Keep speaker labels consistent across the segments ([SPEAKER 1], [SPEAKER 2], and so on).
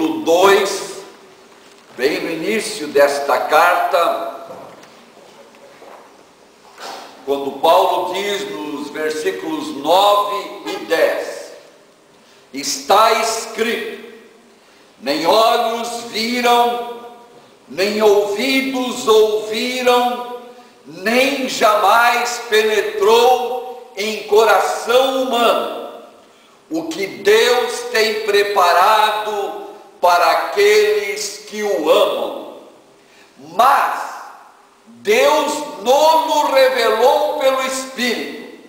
[SPEAKER 1] capítulo 2, bem no início desta carta, quando Paulo diz nos versículos 9 e 10, está escrito: nem olhos viram, nem ouvidos ouviram, nem jamais penetrou em coração humano o que Deus tem preparado para aqueles que o amam. Mas Deus não revelou pelo Espírito,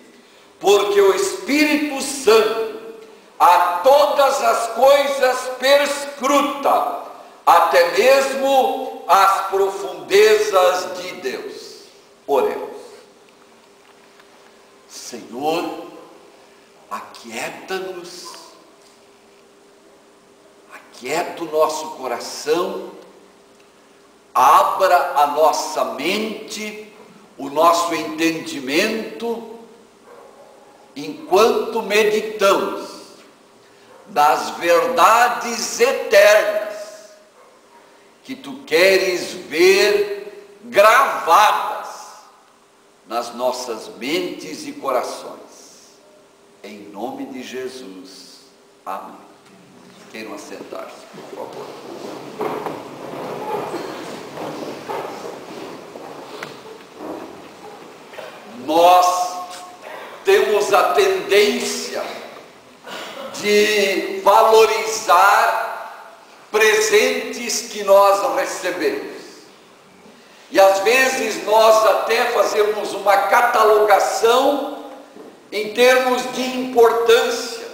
[SPEAKER 1] porque o Espírito Santo a todas as coisas perscruta, até mesmo as profundezas de Deus. Oremos. Senhor, aquieta-nos, aquieta o nosso coração, abra a nossa mente, o nosso entendimento, enquanto meditamos das verdades eternas que Tu queres ver gravadas nas nossas mentes e corações. Em nome de Jesus. Amém. Queiram assentar-se, por favor. Nós temos a tendência de valorizar presentes que nós recebemos. E às vezes nós até fazemos uma catalogação em termos de importância,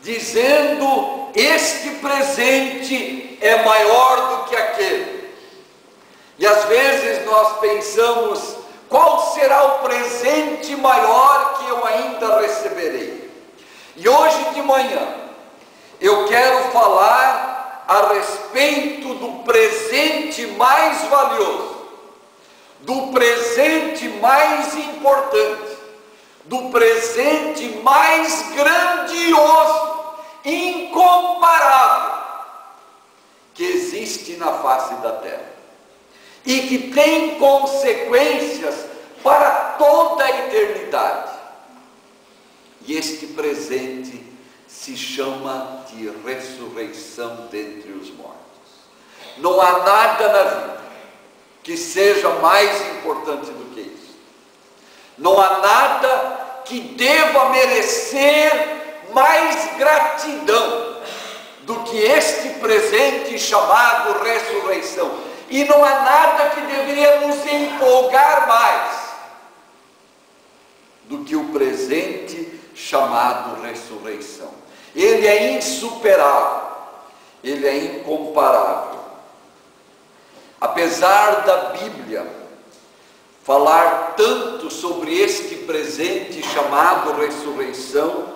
[SPEAKER 1] dizendo: este presente é maior do que aquele. E às vezes nós pensamos: qual será o presente maior que eu ainda receberei? E hoje de manhã eu quero falar a respeito do presente mais valioso, do presente mais importante, do presente mais grandioso, incomparável, que existe na face da terra e que tem consequências para toda a eternidade. E este presente se chama de ressurreição dentre os mortos. Não há nada na vida que seja mais importante do que isso. Não há nada que deva merecer mais gratidão do que este presente chamado ressurreição. E não há nada que deveria nos empolgar mais do que o presente chamado ressurreição. Ele é insuperável, ele é incomparável. Apesar da Bíblia falar tanto sobre este presente chamado ressurreição,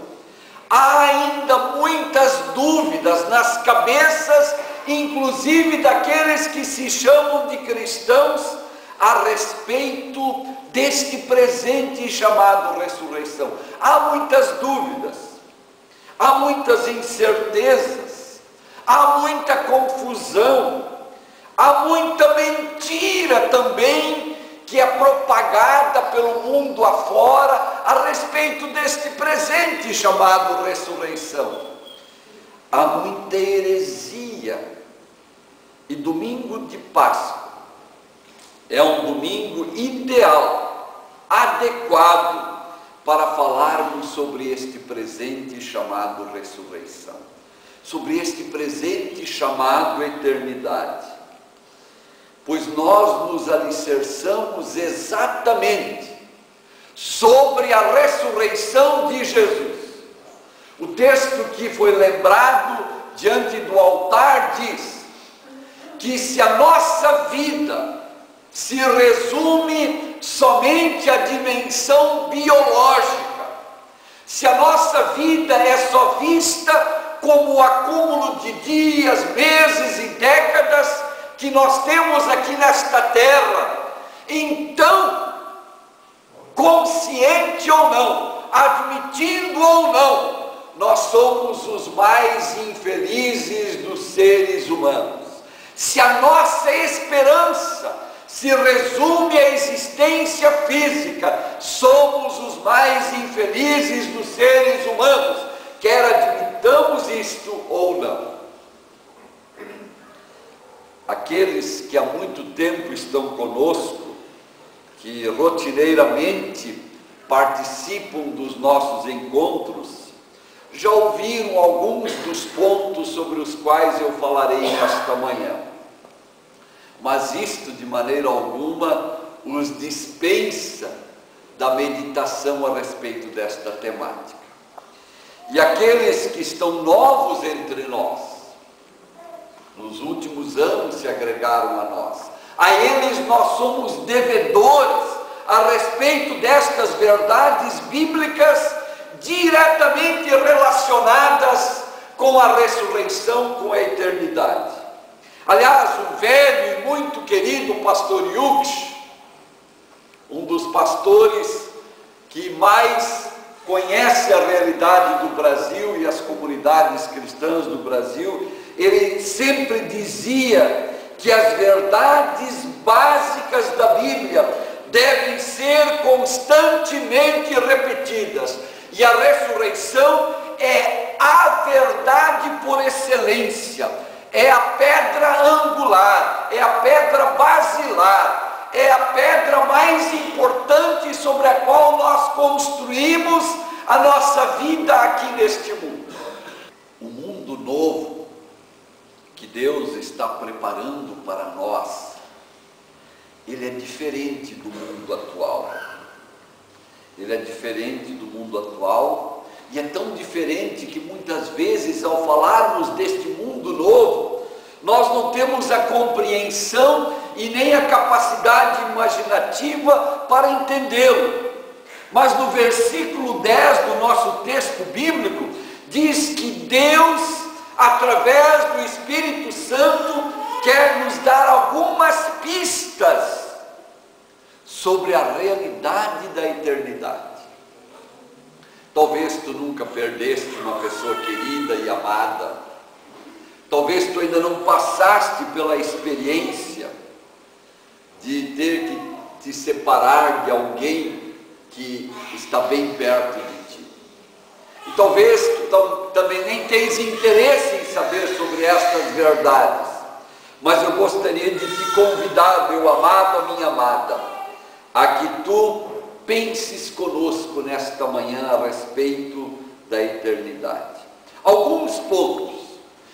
[SPEAKER 1] há ainda muitas dúvidas nas cabeças, inclusive daqueles que se chamam de cristãos, a respeito deste presente chamado ressurreição. Há muitas dúvidas, há muitas incertezas, há muita confusão, há muita mentira também que é propagada pelo mundo afora a respeito deste presente chamado ressurreição. Há muita heresia. E domingo de Páscoa é um domingo ideal, adequado para falarmos sobre este presente chamado ressurreição, sobre este presente chamado eternidade. Pois nós nos alicerçamos exatamente sobre a ressurreição de Jesus. O texto que foi lembrado diante do altar diz que se a nossa vida se resume somente à dimensão biológica, se a nossa vida é só vista como o acúmulo de dias, meses e décadas que nós temos aqui nesta terra, então, consciente ou não, admitindo ou não nós somos os mais infelizes dos seres humanos. Se a nossa esperança se resume à existência física, somos os mais infelizes dos seres humanos, quer admitamos isto ou não. Aqueles que há muito tempo estão conosco, que rotineiramente participam dos nossos encontros, já ouviram alguns dos pontos sobre os quais eu falarei nesta manhã. Mas isto, de maneira alguma, os dispensa da meditação a respeito desta temática. E aqueles que estão novos entre nós, nos últimos anos se agregaram a nós, a eles nós somos devedores a respeito destas verdades bíblicas diretamente relacionadas com a ressurreição, com a eternidade. Aliás, o velho e muito querido pastor Hughes, um dos pastores que mais conhece a realidade do Brasil e as comunidades cristãs do Brasil, ele sempre dizia que as verdades básicas da Bíblia devem ser constantemente repetidas, e a ressurreição é a verdade por excelência, é a pedra angular, é a pedra basilar, é a pedra mais importante sobre a qual nós construímos a nossa vida aqui neste mundo. O mundo novo que Deus está preparando para nós, ele é diferente do mundo atual. Ele é diferente do mundo atual, e é tão diferente que muitas vezes, ao falarmos deste mundo novo, nós não temos a compreensão e nem a capacidade imaginativa para entendê-lo. Mas no versículo 10 do nosso texto bíblico, diz que Deus, através do Espírito Santo, quer nos dar algumas pistas sobre a realidade da eternidade. Talvez tu nunca perdeste uma pessoa querida e amada. Talvez tu ainda não passaste pela experiência de ter que te separar de alguém que está bem perto de ti. E talvez tu também nem tens interesse em saber sobre estas verdades. Mas eu gostaria de te convidar, meu amado, a minha amada, a que tu penses conosco nesta manhã a respeito da eternidade. Alguns pontos.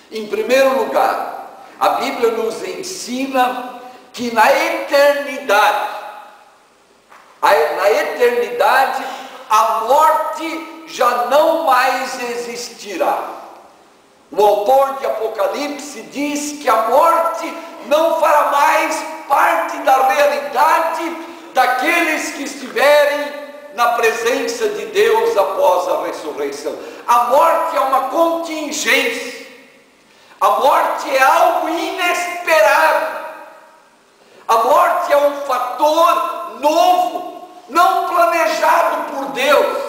[SPEAKER 1] Em primeiro lugar, a Bíblia nos ensina que na eternidade, a morte já não mais existirá. O autor de Apocalipse diz que a morte não fará mais parte da realidade daqueles que estiverem na presença de Deus após a ressurreição. A morte é uma contingência. A morte é algo inesperado. A morte é um fator novo, não planejado por Deus.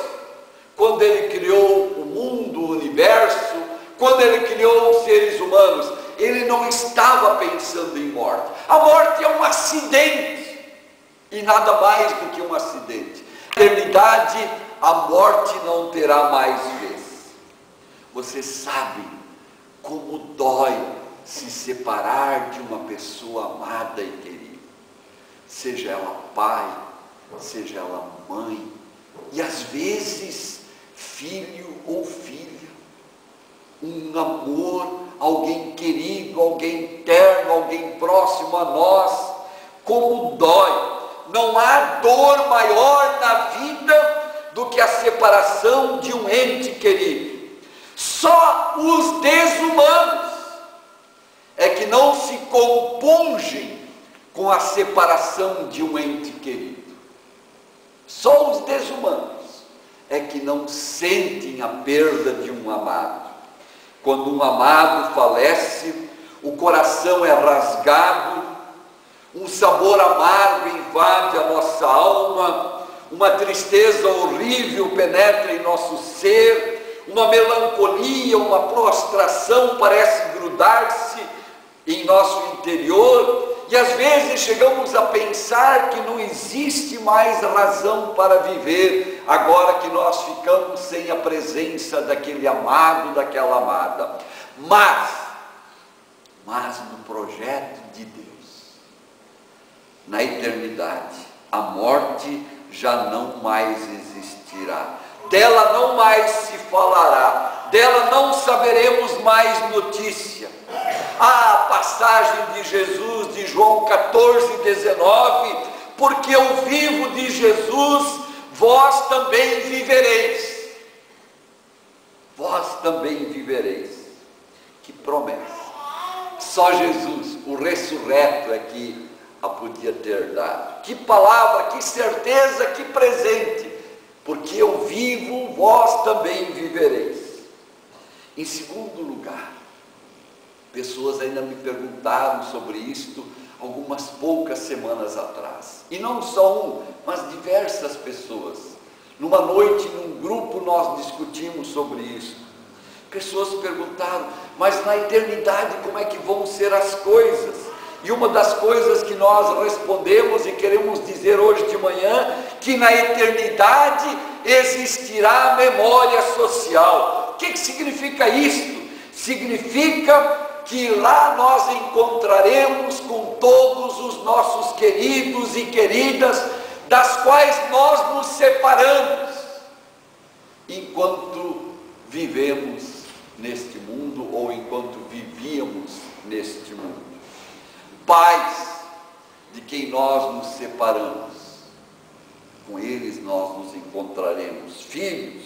[SPEAKER 1] Quando Ele criou o mundo, o universo, quando Ele criou os seres humanos, Ele não estava pensando em morte. A morte é um acidente. E nada mais do que um acidente. Na eternidade, a morte não terá mais vez. Você sabe como dói se separar de uma pessoa amada e querida. Seja ela pai, seja ela mãe, e às vezes filho ou filha. Um amor, alguém querido, alguém terno, alguém próximo a nós. Como dói. Não há dor maior na vida do que a separação de um ente querido. Só os desumanos é que não se compungem com a separação de um ente querido. Só os desumanos é que não sentem a perda de um amado. Quando um amado falece, o coração é rasgado, um sabor amargo invade a nossa alma, uma tristeza horrível penetra em nosso ser, uma melancolia, uma prostração parece grudar-se em nosso interior, e às vezes chegamos a pensar que não existe mais razão para viver, agora que nós ficamos sem a presença daquele amado, daquela amada. Mas no projeto de Deus, na eternidade, a morte já não mais existirá, dela não mais se falará, dela não saberemos mais notícia. A passagem de Jesus, de João 14:19, porque eu vivo de Jesus, vós também vivereis. Vós também vivereis. Que promessa! Só Jesus, o ressurreto, é que a podia ter dado. Que palavra, que certeza, que presente! Porque eu vivo, vós também vivereis. Em segundo lugar, pessoas ainda me perguntaram sobre isto algumas poucas semanas atrás. E não só mas diversas pessoas. Numa noite, num grupo, nós discutimos sobre isso. Pessoas perguntaram, mas na eternidade como é que vão ser as coisas? E uma das coisas que nós respondemos e queremos dizer hoje de manhã, que na eternidade existirá a memória social. O que significa isto? Significa que lá nós encontraremos com todos os nossos queridos e queridas, das quais nós nos separamos, enquanto vivemos neste mundo, ou enquanto vivíamos neste mundo. Pais de quem nós nos separamos, com eles nós nos encontraremos. Filhos,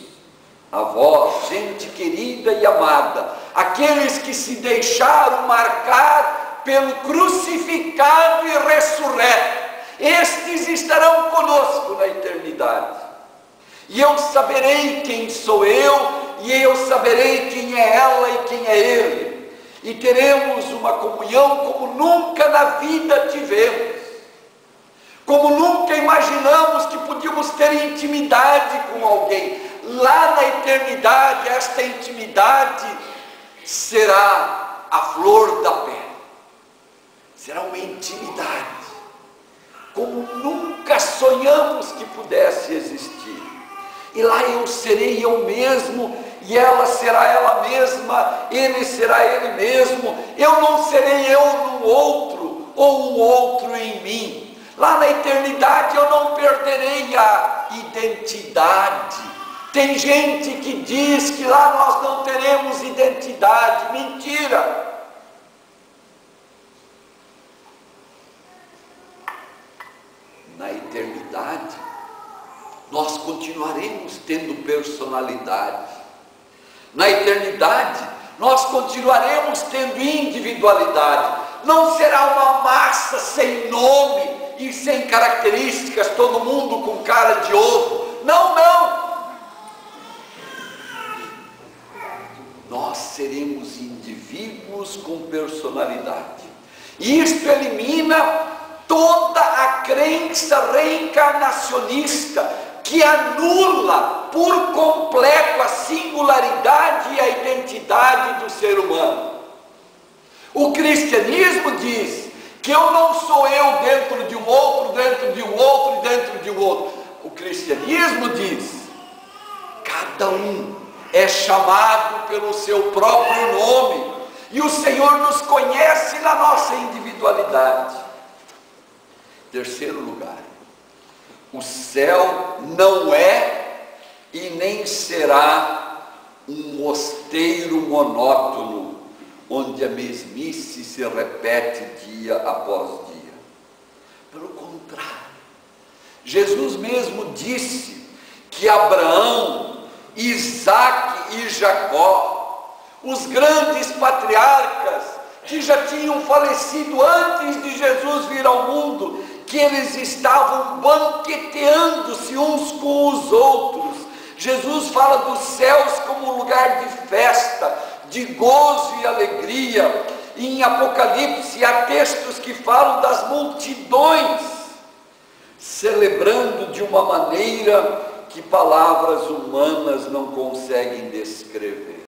[SPEAKER 1] avós, gente querida e amada, aqueles que se deixaram marcar pelo crucificado e ressurreto, estes estarão conosco na eternidade. E eu saberei quem sou eu, e eu saberei quem é ela e quem é ele. E teremos uma comunhão como nunca na vida tivemos. Como nunca imaginamos que podíamos ter intimidade com alguém. Lá na eternidade, esta intimidade será a flor da pele. Será uma intimidade como nunca sonhamos que pudesse existir. E lá eu serei eu mesmo, e ela será ela mesma, ele será ele mesmo. Eu não serei eu no outro, ou o outro em mim. Lá na eternidade eu não perderei a identidade. Tem gente que diz que lá nós não teremos identidade. Mentira! Na eternidade, nós continuaremos tendo personalidade. Na eternidade, nós continuaremos tendo individualidade. Não será uma massa sem nome e sem características, todo mundo com cara de ovo. Não, não! Nós seremos indivíduos com personalidade. E isto elimina toda a crença reencarnacionista que anula por completo a singularidade e a identidade do ser humano. O cristianismo diz que eu não sou eu dentro de um outro, dentro de um outro e dentro de um outro. O cristianismo diz: cada um é chamado pelo seu próprio nome, e o Senhor nos conhece na nossa individualidade. Terceiro lugar, o céu não é e nem será um mosteiro monótono, onde a mesmice se repete dia após dia. Pelo contrário, Jesus mesmo disse que Abraão, Isaque e Jacó, os grandes patriarcas que já tinham falecido antes de Jesus vir ao mundo, que eles estavam banqueteando-se uns com os outros. Jesus fala dos céus como um lugar de festa, de gozo e alegria. Em Apocalipse há textos que falam das multidões celebrando de uma maneira que que palavras humanas não conseguem descrever.